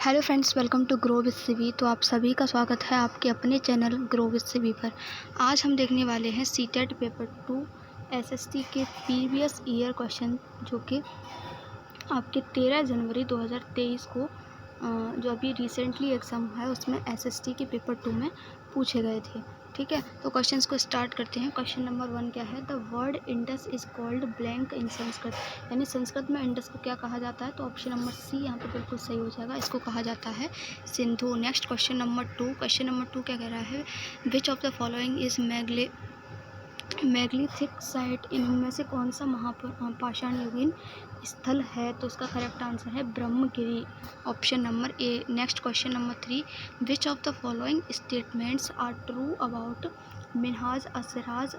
Hello friends, welcome to grow with CV. तो आप सभी का स्वागत है आपके अपने चैनल ग्रो विद सीवी पर। आज हम देखने वाले हैं सीटेट पेपर 2 एसएसटी के प्रीवियस ईयर क्वेश्चन, जो कि आपके 13 जनवरी 2023 को जो अभी रिसेंटली एग्ज़ाम है उसमें एसएसटी के पेपर 2 में पूछे गए थे। ठीक है, तो क्वेश्चंस को स्टार्ट करते हैं। क्वेश्चन नंबर 1 क्या है? The word Indus is called blank in Sanskrit, यानी संस्कृत में इंडस को क्या कहा जाता है? तो ऑप्शन नंबर सी यहाँ पे बिल्कुल सही हो जाएगा। इसको कहा जाता है Sindhu. Next question number 2। Question number 2 क्या कह रहा है? Which of the following is megalithic site, इनमें से कौन सा महापाषाण युगीन स्थल है? तो इसका करेक्ट आंसर है Brahmagiri, option number A. Next question number 3। Which of the following statements are true about Minhaj Siraj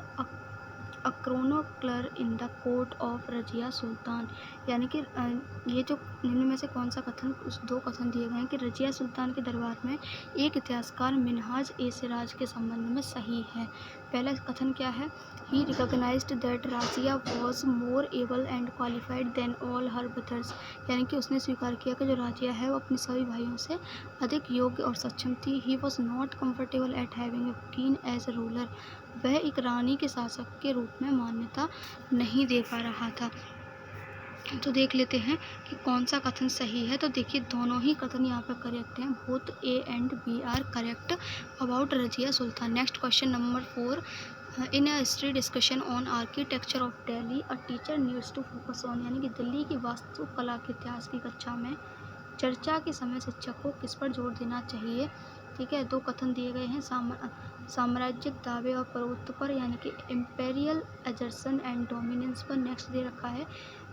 a chronicler in the court of Razia Sultan, यानी कि ये जो निम्न में से कौन सा कथन, उस दो कथन दिए गए हैं कि रजिया सुल्तान के दरबार में एक इतिहासकार मिन्हाज ए सिराज के संबंध में सही है। पहला कथन क्या है? He recognised that Razia was more able and qualified than all her brothers, यानी कि उसने स्वीकार किया कि जो राजिया है वो अपने सभी भाइयों से अधिक योग्य और सक्षम थी। He was not comfortable at having a queen as a ruler, वह एक रानी के शासक के रूप में मान्यता नहीं दे पा रहा था। तो देख लेते हैं कि कौन सा कथन सही है। तो देखिए, दोनों ही कथन यहाँ पर करेक्ट हैं। Both A and B are correct about Razia Sultan. Next question number 4। In a history discussion on architecture of Delhi a teacher needs to focus on, यानी कि दिल्ली की वास्तुकला के इतिहास की कक्षा में चर्चा के समय शिक्षक को किस पर जोर देना चाहिए? ठीक है, दो कथन दिए गए हैं, साम्राज्यिक दावे और प्रभुत्व पर, यानी कि इम्पेरियल एजर्सन एंड डोमिनेंस पर। नेक्स्ट दे रखा है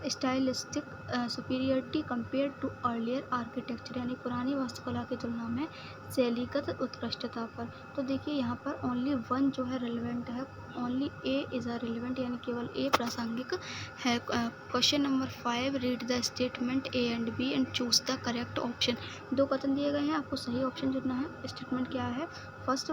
stylistic superiority compare to earlier architecture, यानी पुरानी वास्तुकला की तुलना में शैलीगत उत्कृष्टता पर। तो देखिए, यहाँ पर ओनली वन जो है रेलिवेंट है, only A is a relevant, यानी केवल ए प्रासंगिक है। Question number 5। Read the statement A and B and choose the correct option. दो कथन दिए गए हैं, आपको सही ऑप्शन चुनना है। स्टेटमेंट क्या है? First,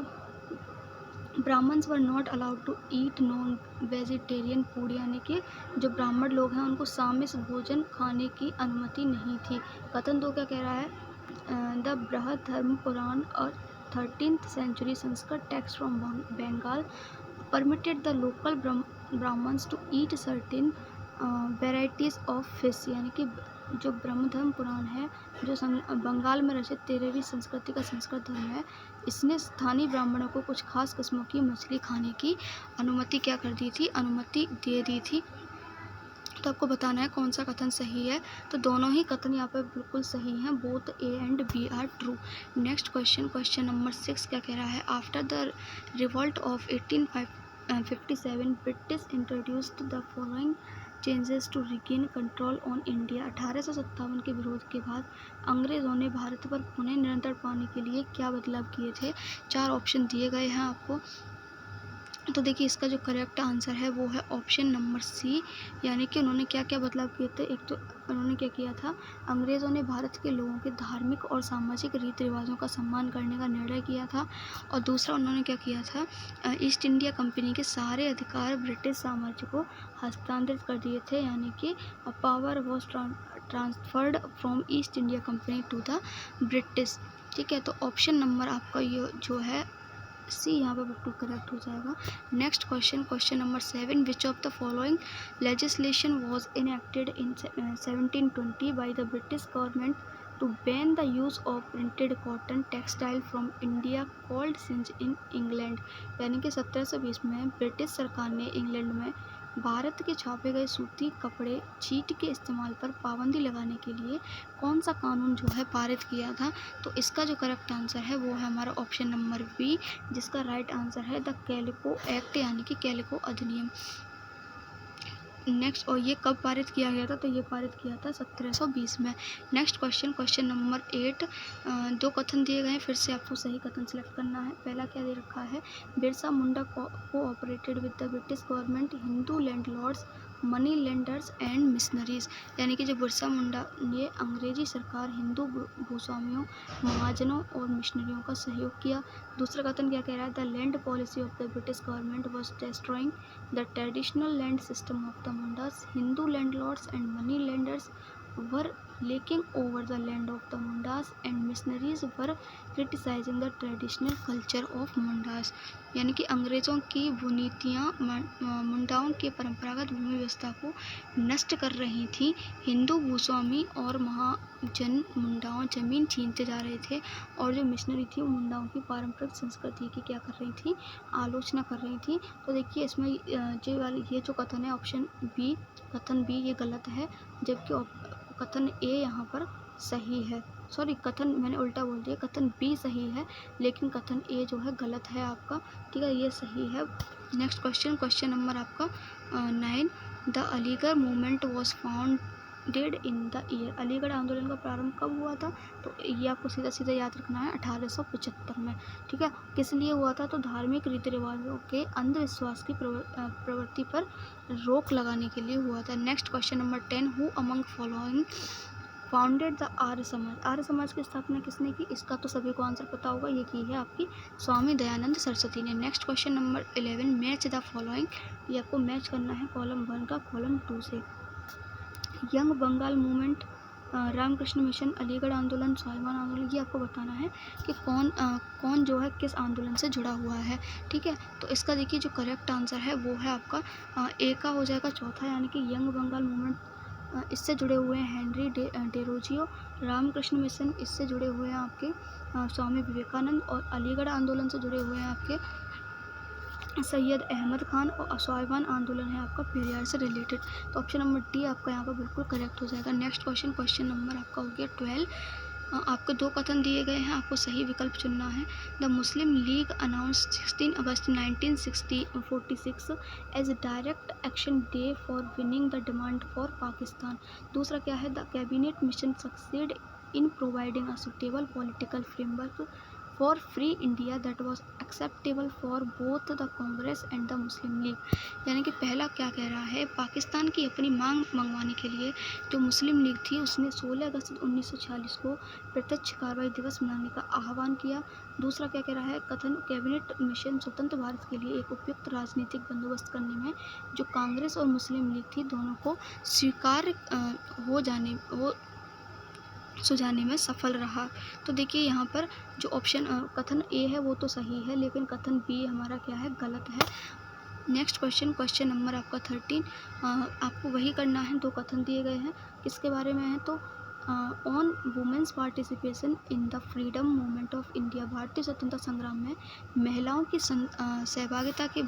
Brahmins were not allowed to eat non vegetarian food, यानी कि जो ब्राह्मण लोग हैं उनको सामिस भोजन खाने की अनुमति नहीं थी। कथन 2 क्या कह रहा है? द बृहद धर्म पुराण और 13th century Sanskrit text from Bengal permitted the local Brahmins to eat certain varieties of fish, यानी कि जो ब्रह्मधर्म पुराण है, जो बंगाल में रचित 13वीं संस्कृति का संस्कृत धर्म है, इसने स्थानीय ब्राह्मणों को कुछ खास किस्मों की मछली खाने की अनुमति क्या कर दी थी? अनुमति दे दी थी। तो आपको बताना है कौन सा कथन सही है। तो दोनों ही कथन यहाँ पर बिल्कुल सही हैं। Both A and B are true. Next question, question number 6 क्या कह रहा है? After the revolt of 1857 British introduced the following changes to regain control on India. 1857 के विरोध के बाद अंग्रेज़ों ने भारत पर पुनः नियंत्रण पाने के लिए क्या बदलाव किए थे? 4 ऑप्शन दिए गए हैं आपको। तो देखिए, इसका जो करेक्ट आंसर है वो है ऑप्शन नंबर सी, यानी कि उन्होंने क्या क्या बदलाव किए थे। एक तो उन्होंने क्या किया था, अंग्रेज़ों ने भारत के लोगों के धार्मिक और सामाजिक रीति रिवाजों का सम्मान करने का निर्णय किया था। और दूसरा उन्होंने क्या किया था, ईस्ट इंडिया कंपनी के सारे अधिकार ब्रिटिश साम्राज्य को हस्तांतरित कर दिए थे, यानी कि power was transferred from East India company to the British. ठीक है, तो ऑप्शन नंबर आपका ये जो है सी यहाँ पर बिल्कुल करेक्ट हो जाएगा। Next question, question number 7। Which of the following legislation was enacted in 1720 by the British government to ban the use of printed cotton textile from India called chintz in England, यानी कि 1720 में British सरकार ने England में भारत के छापे गए सूती कपड़े छीट के इस्तेमाल पर पाबंदी लगाने के लिए कौन सा कानून जो है पारित किया था? तो इसका जो करेक्ट आंसर है वो है हमारा ऑप्शन नंबर बी, जिसका राइट आंसर है द कैलिको एक्ट, यानी कि कैलिको अधिनियम। नेक्स्ट, और ये कब पारित किया गया था? तो ये पारित किया था 1720 में। Next question, question number 8। दो कथन दिए गए हैं, फिर से आपको सही कथन सेलेक्ट करना है। पहला क्या दे रखा है? Birsa Munda cooperated with the British government, Hindu landlords, money lenders and missionaries, यानी कि जो बिरसा मुंडा ये अंग्रेजी सरकार, हिंदू भूस्वामियों, महाजनों और मिशनरियों का सहयोग किया। दूसरा कथन क्या कह रहा है? The land policy of the British government was destroying the traditional land system of the Mundas. Hindu landlords and money lenders were taking over the land of the Mundas and missionaries were criticising the traditional culture of Mundas. यानी कि अंग्रेज़ों की बुनीतियाँ मुंडाओं के परंपरागत भूमि व्यवस्था को नष्ट कर रही थी। हिंदू भूस्वामी और महाजन मुंडाओं जमीन छीनते जा रहे थे और जो मिशनरी थी वो मुंडाओं की पारंपरिक संस्कृति की क्या कर रही थी, आलोचना कर रही थी। तो देखिए इसमें ये जो कथन है ऑप्शन बी, कथन बी ये गलत है, जबकि कथन ए यहाँ पर सही है। सॉरी, कथन मैंने उल्टा बोल दिया, कथन बी सही है लेकिन कथन ए जो है गलत है आपका। ठीक है, ये सही है। नेक्स्ट क्वेश्चन नंबर आपका 9। The Aligarh movement was founded in the year. Aligarh आंदोलन का प्रारंभ कब हुआ था? तो ये आपको सीधा सीधा याद रखना है, 1875 में। ठीक है, किस लिए हुआ था? तो धार्मिक रीति रिवाजों के अंधविश्वास की प्रवृत्ति पर रोक लगाने के लिए हुआ था। Next question number 10। Who among following founded the Arya Samaj. Arya समाज की स्थापना किसने की? इसका तो सभी को आंसर पता होगा, ये की है आपकी स्वामी दयानंद सरस्वती ने। Next question number 11। Match the following. ये आपको मैच करना है कॉलम 1 का कॉलम 2 से। Young Bengal movement, Ramakrishna mission, Aligarh आंदोलन, स्वाभिमान आंदोलन, ये आपको बताना है कि कौन जो है किस आंदोलन से जुड़ा हुआ है। ठीक है, तो इसका देखिए जो करेक्ट आंसर है वो है आपका ए का हो जाएगा चौथा, यानी कि यंग बंगाल मूवमेंट इससे जुड़े हुए हैं हेनरी डेरोजियो। रामकृष्ण मिशन इससे जुड़े हुए हैं आपके स्वामी विवेकानंद, और अलीगढ़ आंदोलन से जुड़े हुए हैं आपके सैयद अहमद खान, और स्वाभिमान आंदोलन है आपका पेरियार से रिलेटेड। तो ऑप्शन नंबर डी आपका यहाँ पर बिल्कुल करेक्ट हो जाएगा। नेक्स्ट क्वेश्चन नंबर आपका हो गया 12। आपको 2 कथन दिए गए हैं, आपको सही विकल्प चुनना है। The Muslim League announce 16 August 1946 as direct action day for winning the demand for Pakistan. दूसरा क्या है? The cabinet mission succeed in providing a suitable political framework for free India that was acceptable for both the Congress and the Muslim League. यानी कि पहला क्या कह रहा है? पाकिस्तान की अपनी मांग मंगवाने के लिए जो मुस्लिम लीग थी उसने 16 अगस्त 1946 को प्रत्यक्ष कार्रवाई दिवस मनाने का आह्वान किया। दूसरा क्या कह रहा है? कथन कैबिनेट मिशन स्वतंत्र भारत के लिए एक उपयुक्त राजनीतिक बंदोबस्त करने में जो कांग्रेस और मुस्लिम लीग थी दोनों को स्वीकार्य सुझाने में सफल रहा। तो देखिए यहाँ पर जो ऑप्शन कथन ए है वो तो सही है, लेकिन कथन बी हमारा क्या है? गलत है। नेक्स्ट क्वेश्चन नंबर आपका 13। आपको वही करना है, 2 कथन दिए गए हैं, किसके बारे में है? तो on women's participation in the freedom movement of India. भारतीय स्वतंत्रता संग्राम में महिलाओं की सहभागिता के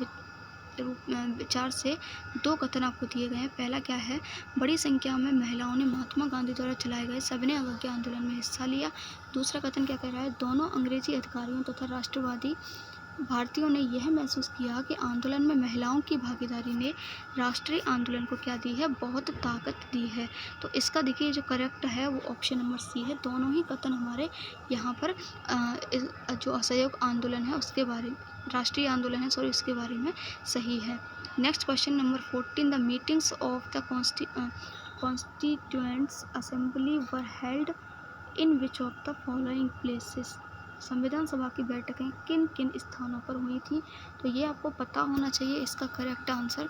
विचार से 2 कथन आपको दिए गए हैं। पहला क्या है? बड़ी संख्या में महिलाओं ने महात्मा गांधी द्वारा चलाए गए सविनय अवज्ञा आंदोलन में हिस्सा लिया। दूसरा कथन क्या कह रहा है? दोनों अंग्रेजी अधिकारियों तथा राष्ट्रवादी भारतीयों ने यह महसूस किया कि आंदोलन में महिलाओं की भागीदारी ने राष्ट्रीय आंदोलन को क्या दी है? बहुत ताकत दी है। तो इसका देखिए जो करेक्ट है वो ऑप्शन नंबर सी है। दोनों ही कथन हमारे यहाँ पर जो असहयोग आंदोलन है उसके बारे में, राष्ट्रीय आंदोलन है सॉरी, उसके बारे में सही है। Next question number 14। The meetings of the constituents assembly were held in which of the following places. संविधान सभा की बैठकें किन किन स्थानों पर हुई थी? तो ये आपको पता होना चाहिए इसका करेक्ट आंसर।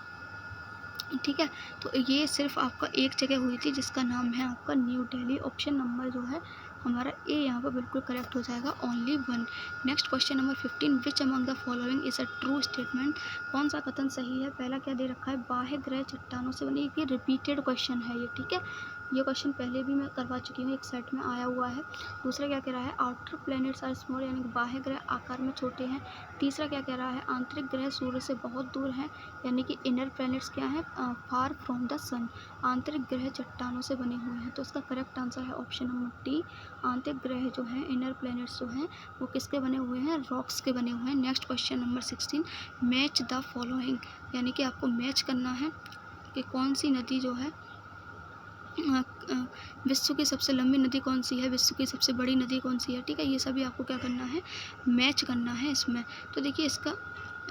ठीक है, तो ये सिर्फ आपका एक जगह हुई थी जिसका नाम है आपका न्यू दिल्ली। ऑप्शन नंबर जो है हमारा ए यहाँ पर बिल्कुल करेक्ट हो जाएगा, only 1। Next question number 15। Which among the following is a true statement. कौन सा कथन सही है? पहला क्या दे रखा है? बाह्य ग्रह चट्टानों से बनी। ये रिपीटेड क्वेश्चन है ये, ठीक है, ये क्वेश्चन पहले भी मैं करवा चुकी हूँ, एक सेट में आया हुआ है। दूसरा क्या कह रहा है? आउटर प्लैनेट्स आर स्मॉल, यानी कि बाह्य ग्रह आकार में छोटे हैं। तीसरा क्या कह रहा है? आंतरिक ग्रह सूर्य से बहुत दूर हैं, यानी कि इनर प्लैनेट्स क्या हैं? फार फ्रॉम द सन। आंतरिक ग्रह चट्टानों से बने हुए हैं, तो इसका करेक्ट आंसर है ऑप्शन नंबर डी। आंतरिक ग्रह जो हैं, इनर प्लैनेट्स जो हैं, वो किसके बने हुए हैं? रॉक्स के बने हुए हैं। Next question number 16। Match the following, यानी कि आपको मैच करना है कि कौन सी नदी जो है विश्व की सबसे लंबी नदी कौन सी है, विश्व की सबसे बड़ी नदी कौन सी है। ठीक है, ये सभी आपको क्या करना है? मैच करना है इसमें। तो देखिए इसका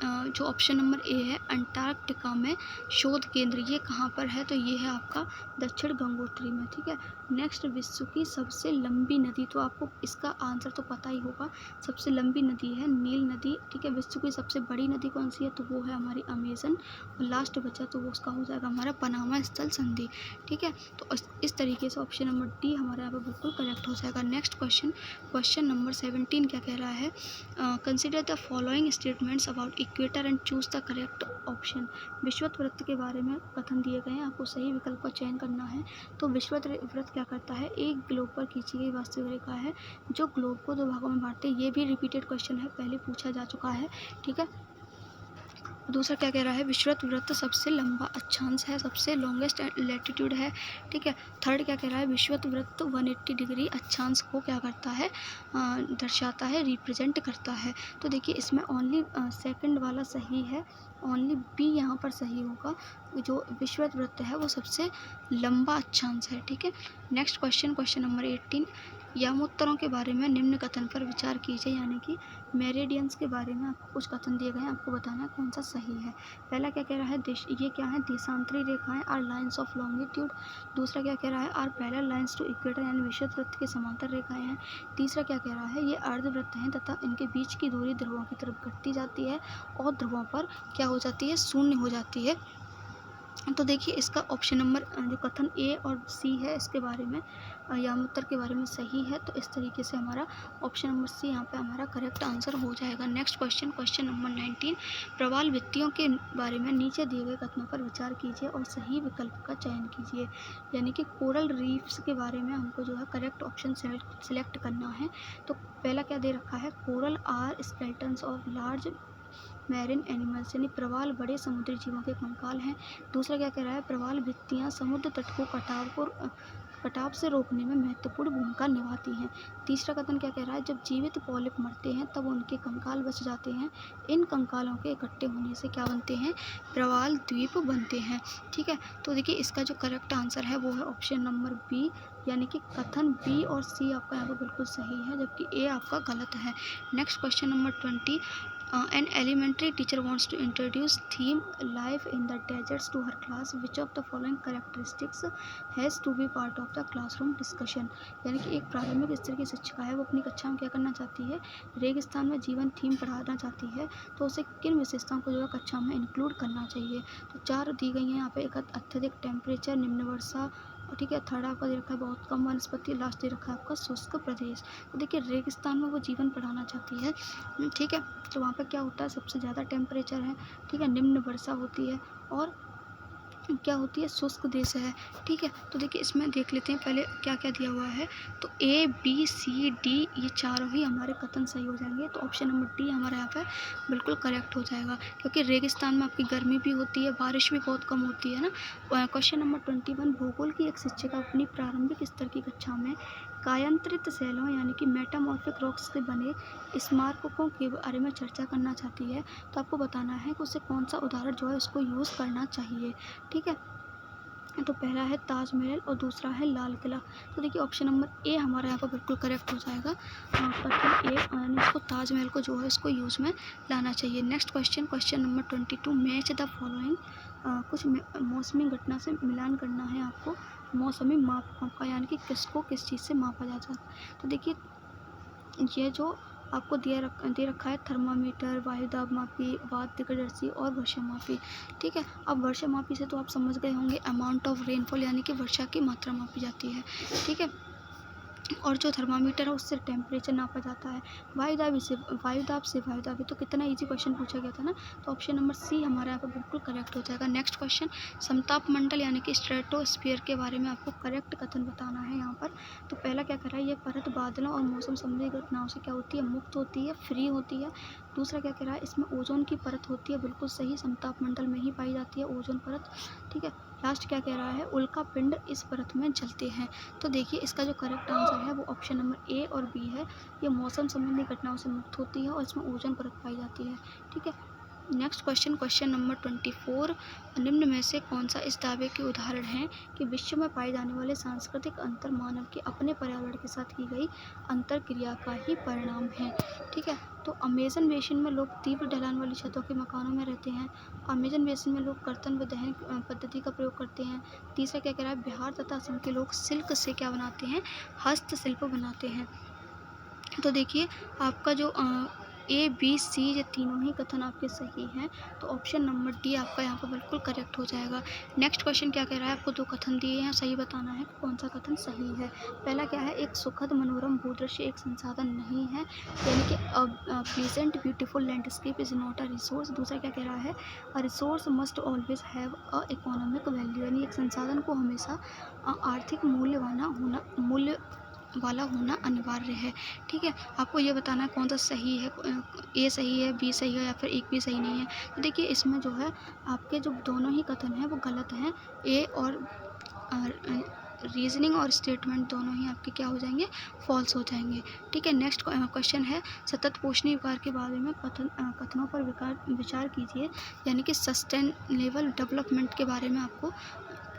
जो ऑप्शन नंबर ए है अंटार्कटिका में शोध केंद्र, ये कहाँ पर है? तो ये है आपका दक्षिण गंगोत्री में, ठीक है। नेक्स्ट, विश्व की सबसे लंबी नदी, तो आपको इसका आंसर तो पता ही होगा, सबसे लंबी नदी है नील नदी, ठीक है। विश्व की सबसे बड़ी नदी कौन सी है? तो वो है हमारी अमेजन। और लास्ट बचा तो वो उसका हो जाएगा हमारा पनामा स्थल संधि, ठीक है। तो इस तरीके से ऑप्शन नंबर डी हमारे यहाँ पर बिल्कुल करेक्ट हो जाएगा। नेक्स्ट क्वेश्चन, क्वेश्चन नंबर 17 क्या कह रहा है? Consider the following statements about equator and choose the correct option. विषुवत वृत्त के बारे में कथन दिए गए हैं, आपको सही विकल्प का चयन करना है। तो विषुवत वृत्त क्या करता है? एक ग्लोब पर खींची गई वास्तविक रेखा है जो ग्लोब को दो भागों में बांटते हैं। ये भी रिपीटेड क्वेश्चन है, पहले पूछा जा चुका है, ठीक है। दूसरा क्या कह रहा है? विषुवत वृत्त सबसे लंबा अक्षांश है, सबसे लॉन्गेस्ट लैटिट्यूड है, ठीक है। थर्ड क्या कह रहा है? विषुवत वृत्त 180 डिग्री अक्षांश को क्या करता है? दर्शाता है, रिप्रेजेंट करता है। तो देखिए इसमें ओनली सेकंड वाला सही है, ओनली बी यहाँ पर सही होगा। जो विषुवत वृत्त है वो सबसे लंबा अक्षांश है, ठीक है। नेक्स्ट क्वेश्चन, क्वेश्चन नंबर 18, यामोत्तरों के बारे में निम्न कथन पर विचार कीजिए, यानी कि मेरिडियंस के बारे में आपको कुछ कथन दिए गए हैं, आपको बताना है कौन सा सही है। पहला क्या कह रहा है? ये क्या है? देशांतरी रेखाएं आर लाइन्स ऑफ लॉन्गिट्यूड। दूसरा क्या कह रहा है? Are parallel lines to equator, यानी विषुवत वृत्त के समांतर रेखाएं हैं। तीसरा क्या कह रहा है? ये अर्धवृत्त हैं तथा इनके बीच की दूरी ध्रुवों की तरफ घटती जाती है और ध्रुवों पर क्या हो जाती है? शून्य हो जाती है। तो देखिए इसका ऑप्शन नंबर जो कथन ए और सी है इसके बारे में, यामोत्तर के बारे में सही है। तो इस तरीके से हमारा ऑप्शन नंबर सी यहाँ पे हमारा करेक्ट आंसर हो जाएगा। नेक्स्ट क्वेश्चन, क्वेश्चन नंबर 19, प्रवाल भित्तियों के बारे में नीचे दिए गए कथनों पर विचार कीजिए और सही विकल्प का चयन कीजिए। यानी कि कोरल रीफ्स के बारे में हमको जो है करेक्ट ऑप्शन सेलेक्ट करना है। तो पहला क्या दे रखा है? Coral are skeletons of large marine animals, यानी प्रवाल बड़े समुद्री जीवों के कंकाल हैं। दूसरा क्या कह रहा है? प्रवाल भित्तियाँ समुद्र तट को कटाव से रोकने में महत्वपूर्ण भूमिका निभाती हैं। तीसरा कथन क्या कह रहा है? जब जीवित पॉलिप मरते हैं तब उनके कंकाल बच जाते हैं। इन कंकालों के इकट्ठे होने से क्या बनते हैं? प्रवाल द्वीप बनते हैं, ठीक है। तो देखिए इसका जो करेक्ट आंसर है वो है ऑप्शन नंबर बी, यानी कि कथन बी और सी आपका यहाँ पर बिल्कुल सही है, जबकि ए आपका गलत है। Next question number 20, an elementary teacher wants to introduce theme life in the deserts to her class. Which of the following characteristics has to be part of the classroom discussion? यानी कि एक प्राथमिक स्तर की शिक्षिका है, वो अपनी कक्षा में क्या करना चाहती है? रेगिस्तान में जीवन थीम पढ़ाना चाहती है। तो उसे किन विशेषताओं को जो है कक्षा में इंक्लूड करना चाहिए? तो 4 दी गई हैं यहाँ पे। एक अत्यधिक टेम्परेचर, निम्न वर्षा, ठीक है। थर्ड आपका दे रखा है बहुत कम वनस्पति, लास्ट दे रखा है आपका शुष्क प्रदेश। तो देखिए रेगिस्तान में वो जीवन पढ़ाना चाहती है, ठीक है। तो वहाँ पर क्या होता है? सबसे ज़्यादा टेम्परेचर है, ठीक है, निम्न वर्षा होती है और क्या होती है? शुष्क देश है, ठीक है। तो देखिए इसमें देख लेते हैं पहले क्या क्या दिया हुआ है। तो ए बी सी डी ये चारों ही हमारे कथन सही हो जाएंगे। तो ऑप्शन नंबर डी हमारे यहाँ पे बिल्कुल करेक्ट हो जाएगा, क्योंकि रेगिस्तान में आपकी गर्मी भी होती है, बारिश भी बहुत कम होती है ना। क्वेश्चन नंबर 21, भूगोल की एक शिक्षिका अपनी प्रारंभिक स्तर की कक्षा में कायांतरित शैलों यानी कि मेटामॉर्फिक रॉक्स से बने स्मारकों के बारे में चर्चा करना चाहती है। तो आपको बताना है कि उसे कौन सा उदाहरण जो है उसको यूज़ करना चाहिए, ठीक है। तो पहला है ताजमहल और दूसरा है लाल किला। तो देखिए ऑप्शन नंबर ए हमारा यहाँ पर बिल्कुल करेक्ट हो जाएगा, कथन ए, यानी इसको ताजमहल को जो है इसको यूज़ में लाना चाहिए। Next question, question number 22, match the following. कुछ मौसमी घटना से मिलान करना है आपको, मौसमी माप का, यानी कि किसको किस चीज़ से मापा जाता है। तो देखिए ये जो आपको दे रखा है थर्मामीटर, वायुदाब मापी, वातदर्शी और वर्षा मापी, ठीक है। अब वर्षा मापी से तो आप समझ गए होंगे अमाउंट ऑफ रेनफॉल, यानी कि वर्षा की मात्रा मापी जाती है, ठीक है। और जो थर्मामीटर है उससे टेम्परेचर नापा जाता है। वायुदाब तो कितना इजी क्वेश्चन पूछा गया था ना। तो ऑप्शन नंबर सी हमारे यहाँ पर बिल्कुल करेक्ट हो जाएगा। नेक्स्ट क्वेश्चन, समताप मंडल यानी कि स्ट्रेटोस्फीयर के बारे में आपको करेक्ट कथन बताना है यहाँ पर। तो पहला क्या कर रहा है? ये परत बादलों और मौसम संबंधी घटनाओं से क्या होती है? मुक्त होती है, फ्री होती है। दूसरा क्या कह रहा है? इसमें ओजोन की परत होती है, बिल्कुल सही, समताप मंडल में ही पाई जाती है ओजोन परत, ठीक है। लास्ट क्या कह रहा है? उल्का पिंड इस परत में जलते हैं। तो देखिए इसका जो करेक्ट आंसर है वो ऑप्शन नंबर ए और बी है। ये मौसम संबंधी घटनाओं से मुक्त होती है और इसमें ओजोन परत पाई जाती है, ठीक है। नेक्स्ट क्वेश्चन, क्वेश्चन नंबर 24, निम्न में से कौन सा इस दावे के उदाहरण हैं कि विश्व में पाए जाने वाले सांस्कृतिक अंतर मानव के अपने पर्यावरण के साथ की गई अंतर क्रिया का ही परिणाम है। ठीक है, तो अमेजन बेसिन में लोग तीव्र ढलान वाली छतों के मकानों में रहते हैं। अमेजन बेसिन में लोग कर्तन व दहन पद्धति का प्रयोग करते हैं। तीसरा क्या कह रहा है, बिहार तथा असम के लोग सिल्क से क्या बनाते हैं, हस्तशिल्प बनाते हैं। तो देखिए आपका जो ए बी सी ये तीनों ही कथन आपके सही हैं, तो ऑप्शन नंबर डी आपका यहाँ पर बिल्कुल करेक्ट हो जाएगा। नेक्स्ट क्वेश्चन क्या कह रहा है, आपको 2 कथन दिए हैं, सही बताना है कौन सा कथन सही है। पहला क्या है, एक सुखद मनोरम भूदृश्य एक संसाधन नहीं है, यानी कि pleasant beautiful landscape is not a resource. दूसरा क्या कह रहा है, a resource must always have a economic value, यानी एक संसाधन को हमेशा आर्थिक मूल्य वाला होना अनिवार्य है। ठीक है, आपको ये बताना है कौन सा सही है, ए सही है, बी सही है या फिर एक भी सही नहीं है। तो देखिए इसमें जो है आपके जो दोनों ही कथन हैं वो गलत हैं। ए और रीजनिंग और स्टेटमेंट दोनों ही आपके क्या हो जाएंगे, फॉल्स हो जाएंगे। ठीक है, नेक्स्ट क्वेश्चन है, सतत पोषणीय विकार के बारे में कथनों पर विचार कीजिए, यानी कि सस्टेनेबल डेवलपमेंट के बारे में आपको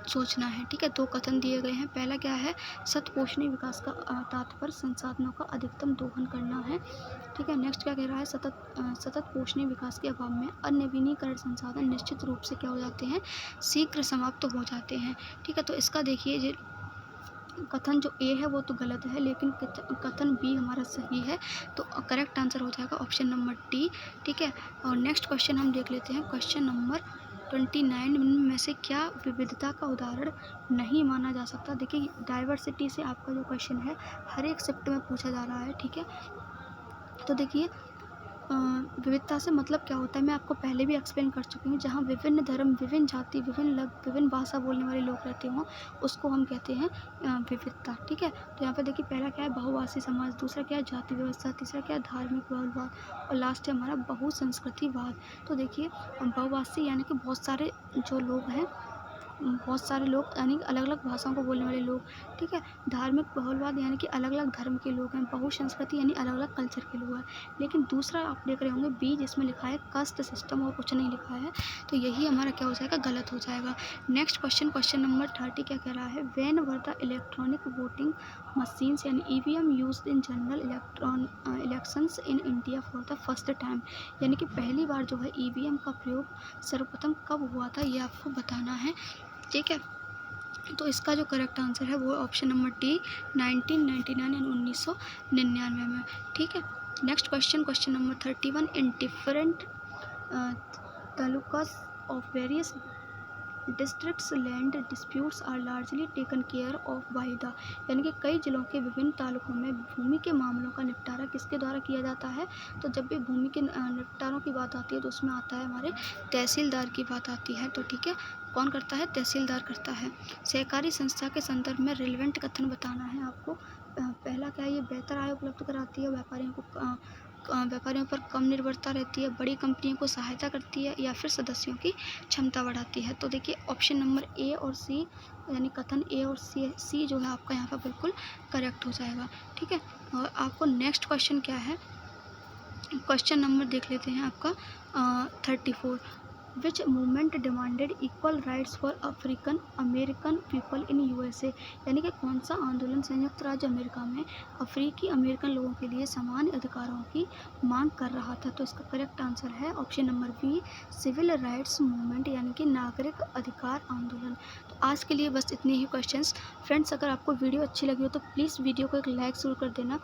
सोचना है। ठीक है, 2 कथन दिए गए हैं। पहला क्या है, सतपोषणीय विकास का तात्पर्य संसाधनों का अधिकतम दोहन करना है। ठीक है, नेक्स्ट क्या कह रहा है, सतत पोषणीय विकास के अभाव में अनवीनीकरण संसाधन निश्चित रूप से क्या हो जाते हैं, शीघ्र समाप्त हो जाते हैं। ठीक है, तो इसका देखिए ये कथन जो ए है वो तो गलत है, लेकिन कथन बी हमारा सही है, तो करेक्ट आंसर हो जाएगा ऑप्शन नंबर डी। ठीक है, और नेक्स्ट क्वेश्चन हम देख लेते हैं, क्वेश्चन नंबर 29 में से क्या विविधता का उदाहरण नहीं माना जा सकता। देखिए डाइवर्सिटी से आपका जो क्वेश्चन है हर एक शिफ्ट में पूछा जा रहा है। ठीक है, तो देखिए विविधता से मतलब क्या होता है, मैं आपको पहले भी एक्सप्लेन कर चुकी हूँ। जहाँ विभिन्न धर्म, विभिन्न जाति, विभिन्न भाषा बोलने वाले लोग रहते हों उसको हम कहते हैं विविधता। ठीक है, तो यहाँ पर देखिए पहला क्या है, बहुभाषी समाज, दूसरा क्या है, जाति व्यवस्था, तीसरा क्या है, धार्मिक बहुलवाद, और लास्ट है हमारा बहुसंस्कृतिवाद। तो देखिए बहुभाषी यानी कि बहुत सारे जो लोग हैं, बहुत सारे लोग यानी अलग अलग भाषाओं को बोलने वाले लोग। ठीक है, धार्मिक बहुलवाद यानी कि अलग अलग धर्म के लोग हैं। बहुसंस्कृति यानी अलग अलग कल्चर के लोग हैं। लेकिन दूसरा आप देख रहे होंगे बी, जिसमें लिखा है कास्ट सिस्टम और कुछ नहीं लिखा है, तो यही हमारा क्या हो जाएगा, गलत हो जाएगा। नेक्स्ट क्वेश्चन, क्वेश्चन नंबर 30 क्या कह रहा है, when were the electronic voting machines यानी EVM used in general elections in India for the first time, यानी कि पहली बार जो है ईवीएम का प्रयोग सर्वप्रथम कब हुआ था, ये आपको बताना है। ठीक है, तो इसका जो करेक्ट आंसर है वो ऑप्शन नंबर डी 1999 यानी 1999 में। ठीक है, next question, question number 31, in different talukas of various districts land disputes are largely taken care of by the, यानी कि कई जिलों के विभिन्न तालुकों में भूमि के मामलों का निपटारा किसके द्वारा किया जाता है। तो जब भी भूमि के निपटारों की बात आती है तो उसमें आता है हमारे तहसीलदार की बात आती है। तो ठीक है, कौन करता है, तहसीलदार करता है। सहकारी संस्था के संदर्भ में रिलेवेंट कथन बताना है आपको। पहला क्या है, ये बेहतर आय उपलब्ध कराती है, व्यापारियों पर कम निर्भरता रहती है, बड़ी कंपनियों को सहायता करती है, या फिर सदस्यों की क्षमता बढ़ाती है। तो देखिए ऑप्शन नंबर ए और सी यानी कथन ए और सी जो है आपका यहाँ पर बिल्कुल करेक्ट हो जाएगा। ठीक है, और आपको नेक्स्ट क्वेश्चन क्या है, क्वेश्चन नंबर देख लेते हैं आपका 34, विच movement demanded equal rights for African American people in USA, यानी कि कौन सा आंदोलन संयुक्त राज्य अमेरिका में अफ्रीकी अमेरिकन लोगों के लिए समान अधिकारों की मांग कर रहा था। तो इसका करेक्ट आंसर है option number B, civil rights movement, यानी कि नागरिक अधिकार आंदोलन। तो आज के लिए बस इतने ही क्वेश्चंस। फ्रेंड्स, अगर आपको वीडियो अच्छी लगी हो तो प्लीज़ वीडियो को एक लाइक ज़रूर कर देना।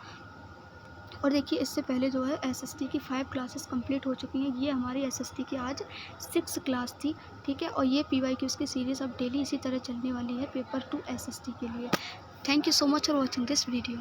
और देखिए इससे पहले जो है एसएसटी की 5 क्लासेस कंप्लीट हो चुकी हैं। ये हमारी एसएसटी की आज 6 क्लास थी। ठीक है, और ये पीवाईक्यूज़ की सीरीज़ अब डेली इसी तरह चलने वाली है पेपर 2 एसएसटी के लिए। Thank you so much for watching this video.